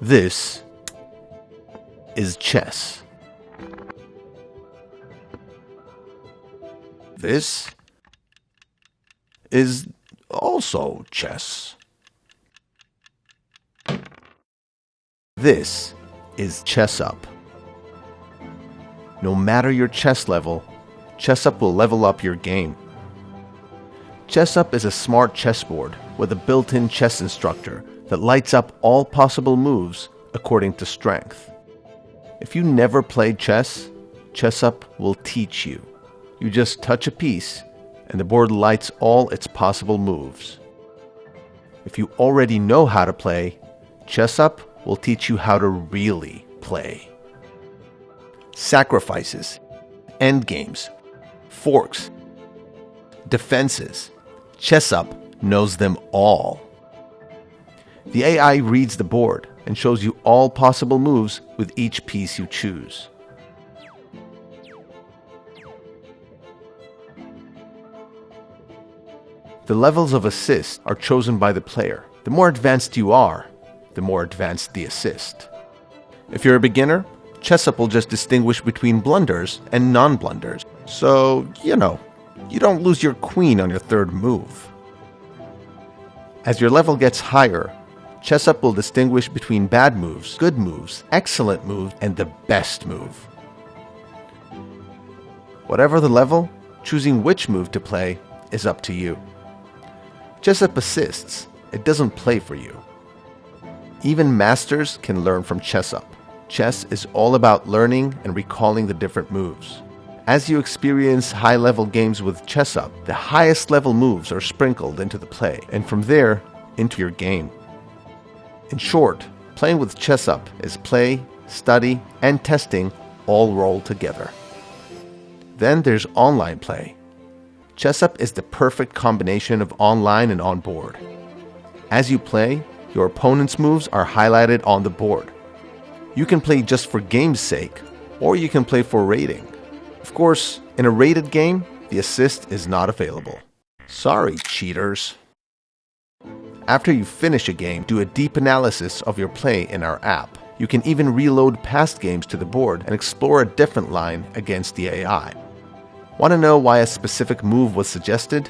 This is chess. This is also chess. This is ChessUp. No matter your chess level, ChessUp will level up your game. ChessUp is a smart chessboard with a built-in chess instructor that lights up all possible moves according to strength. If you never played chess, ChessUp will teach you. You just touch a piece and the board lights all its possible moves. If you already know how to play, ChessUp will teach you how to really play. Sacrifices, endgames, forks, defenses. ChessUp knows them all. The AI reads the board and shows you all possible moves with each piece you choose. The levels of assist are chosen by the player. The more advanced you are, the more advanced the assist. If you're a beginner, ChessUp will just distinguish between blunders and non-blunders. So, you don't lose your queen on your third move. As your level gets higher, ChessUp will distinguish between bad moves, good moves, excellent moves, and the best move. Whatever the level, choosing which move to play is up to you. ChessUp assists, it doesn't play for you. Even masters can learn from ChessUp. Chess is all about learning and recalling the different moves. As you experience high-level games with ChessUp, the highest level moves are sprinkled into the play, and from there, into your game. In short, playing with ChessUp is play, study, and testing all rolled together. Then there's online play. ChessUp is the perfect combination of online and on-board. As you play, your opponent's moves are highlighted on the board. You can play just for game's sake, or you can play for rating. Of course, in a rated game, the assist is not available. Sorry, cheaters. After you finish a game, do a deep analysis of your play in our app. You can even reload past games to the board and explore a different line against the AI. Want to know why a specific move was suggested?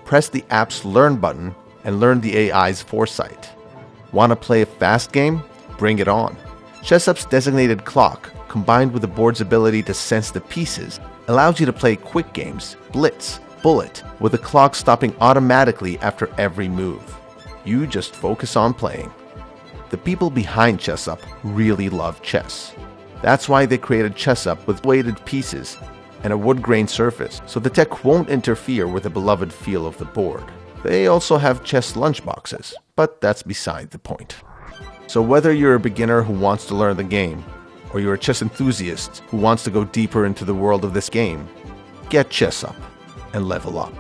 Press the app's Learn button and learn the AI's foresight. Want to play a fast game? Bring it on. ChessUp's designated clock, combined with the board's ability to sense the pieces, allows you to play quick games, blitz, bullet, with the clock stopping automatically after every move. You just focus on playing. The people behind ChessUp really love chess. That's why they created ChessUp with weighted pieces and a wood-grain surface, so the tech won't interfere with the beloved feel of the board. They also have chess lunchboxes, but that's beside the point. So whether you're a beginner who wants to learn the game, or you're a chess enthusiast who wants to go deeper into the world of this game, get ChessUp and level up.